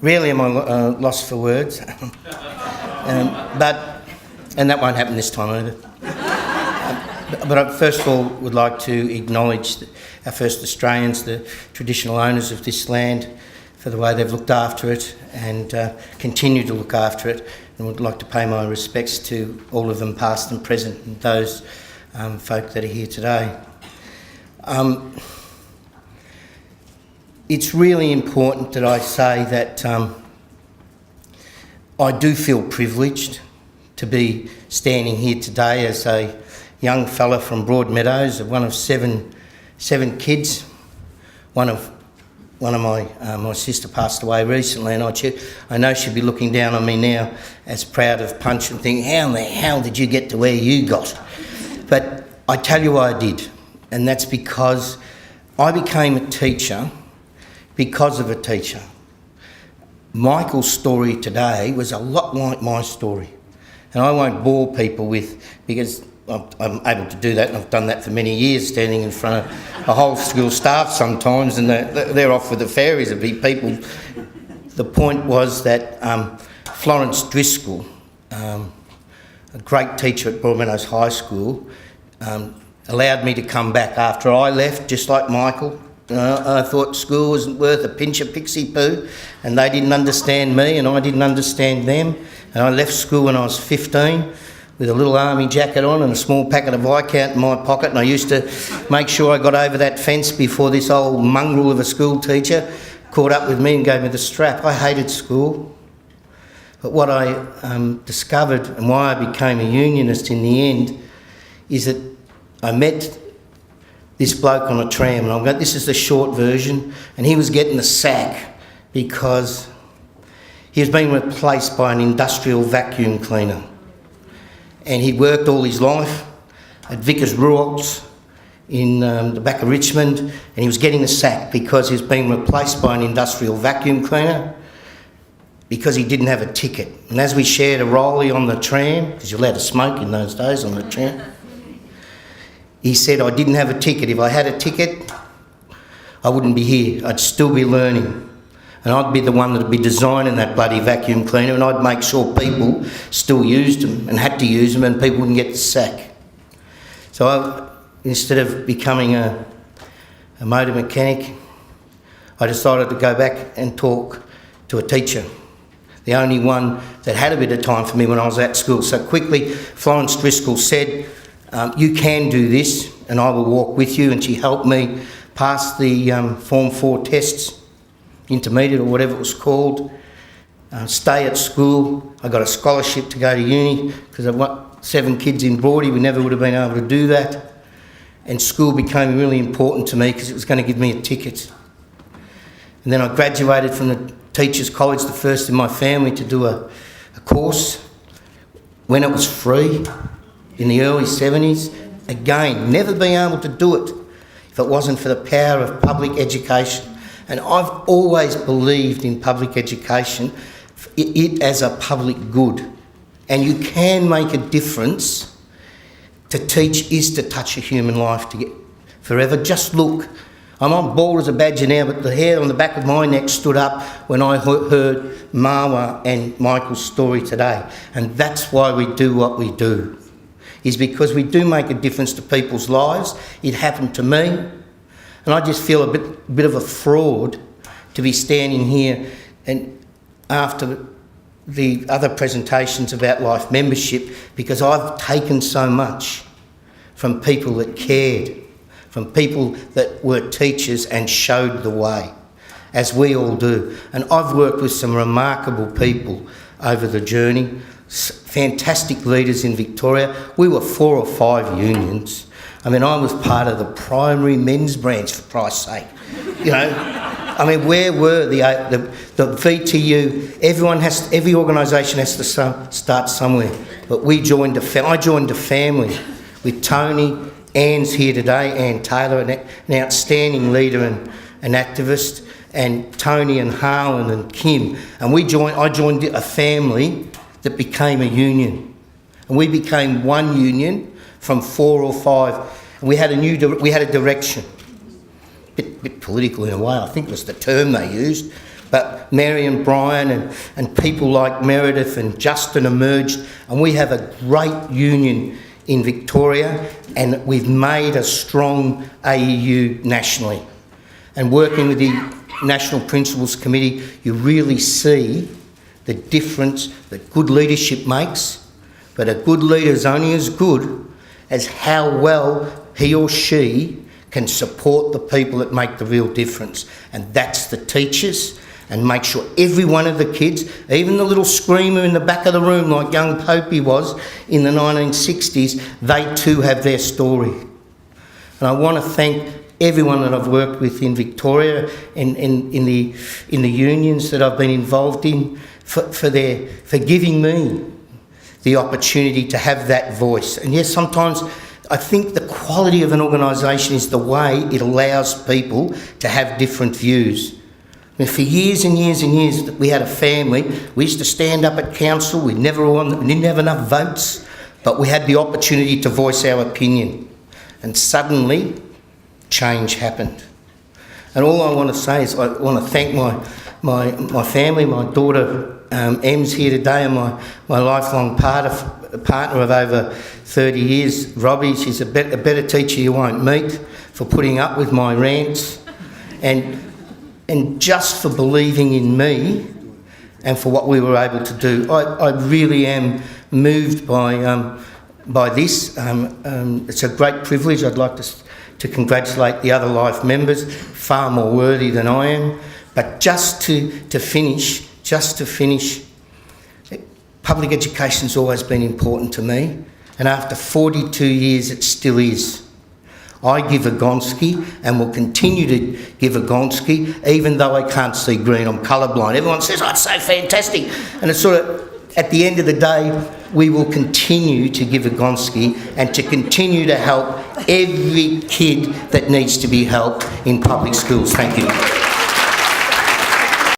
Rarely am I lost for words, and that won't happen this time either. But I first of all would like to acknowledge our first Australians, the traditional owners of this land, for the way they've looked after it and continue to look after it, and would like to pay my respects to all of them, past and present, and those folk that are here today. It's really important that I say that I do feel privileged to be standing here today as a young fella from Broadmeadows, one of seven kids. One of my sister passed away recently, and I know she'd be looking down on me now as proud of Punch and thinking, how in the hell did you get to where you got? But I tell you why I did, and that's because I became a teacher because of a teacher. Michael's story today was a lot like my story, and I won't bore people because I'm able to do that, and I've done that for many years, standing in front of a whole school staff sometimes, and they're off with the fairies of people. The point was that Florence Driscoll, a great teacher at Broadmeadows High School, allowed me to come back after I left, just like Michael. I thought school wasn't worth a pinch of pixie poo, and they didn't understand me and I didn't understand them. And I left school when I was 15 with a little army jacket on and a small packet of Viscount in my pocket, and I used to make sure I got over that fence before this old mongrel of a school teacher caught up with me and gave me the strap. I hated school. But what I discovered, and why I became a unionist in the end, is that I met this bloke on a tram, and I'm going, this is the short version, and he was getting the sack because he was being replaced by an industrial vacuum cleaner. And he'd worked all his life at Vickers Ruots in the back of Richmond, and he was getting the sack because he was being replaced by an industrial vacuum cleaner because he didn't have a ticket. And as we shared a rollie on the tram, because you're allowed to smoke in those days on the tram, he said, I didn't have a ticket. If I had a ticket, I wouldn't be here. I'd still be learning. And I'd be the one that'd be designing that bloody vacuum cleaner, and I'd make sure people still used them and had to use them, and people wouldn't get the sack. So instead of becoming a motor mechanic, I decided to go back and talk to a teacher, the only one that had a bit of time for me when I was at school. So quickly, Florence Driscoll said, you can do this and I will walk with you, and she helped me pass the Form 4 tests, intermediate or whatever it was called, stay at school. I got a scholarship to go to uni because I've got 7 kids in Broady. We never would have been able to do that. And school became really important to me because it was going to give me a ticket. And then I graduated from the Teachers College, the first in my family to do a course when it was free in the early 70s. Again, never been able to do it if it wasn't for the power of public education. And I've always believed in public education, it as a public good. And you can make a difference. To teach is to touch a human life to get forever. Just look. I'm on bald as a badger now, but the hair on the back of my neck stood up when I heard Marwa and Michael's story today. And that's why we do what we do, is because we do make a difference to people's lives. It happened to me. And I just feel a bit of a fraud to be standing here and after the other presentations about life membership, because I've taken so much from people that cared, from people that were teachers and showed the way, as we all do. And I've worked with some remarkable people over the journey, fantastic leaders in Victoria. We were 4 or 5 unions. I mean, I was part of the primary men's branch, for Christ's sake. You know, I mean, where were the VTU? Every organisation has to start somewhere. But I joined a family with Tony. Anne's here today, Anne Taylor, an outstanding leader and an activist, and Tony and Harlan and Kim. And I joined a family that became a union. And we became one union from 4 or 5, and we had a direction. Bit political in a way, I think was the term they used, but Mary and Brian and people like Meredith and Justin emerged, and we have a great union in Victoria, and we've made a strong AEU nationally. And working with the National Principals Committee, you really see the difference that good leadership makes, but a good leader is only as good as how well he or she can support the people that make the real difference. And that's the teachers, and make sure every one of the kids, even the little screamer in the back of the room like young Popey was in the 1960s, they too have their story. And I want to thank everyone that I've worked with in Victoria and in the unions that I've been involved in for giving me the opportunity to have that voice. And yes, sometimes I think the quality of an organisation is the way it allows people to have different views. I mean, for years and years and years, we had a family. We used to stand up at council. We didn't have enough votes, but we had the opportunity to voice our opinion. And suddenly, change happened. And all I want to say is I want to thank my family, my daughter Em's here today, and my lifelong partner of over 30 years, Robbie. She's a better teacher you won't meet, for putting up with my rants and just for believing in me and for what we were able to do. I really am moved by this. It's a great privilege. I'd like to congratulate the other Life members, far more worthy than I am. But just to finish, public education's always been important to me, and after 42 years it still is. I give a Gonski and will continue to give a Gonski even though I can't see green, I'm colourblind. Everyone says, oh, it's so fantastic. And it's sort of, at the end of the day, we will continue to give a Gonski and to continue to help every kid that needs to be helped in public schools. Thank you.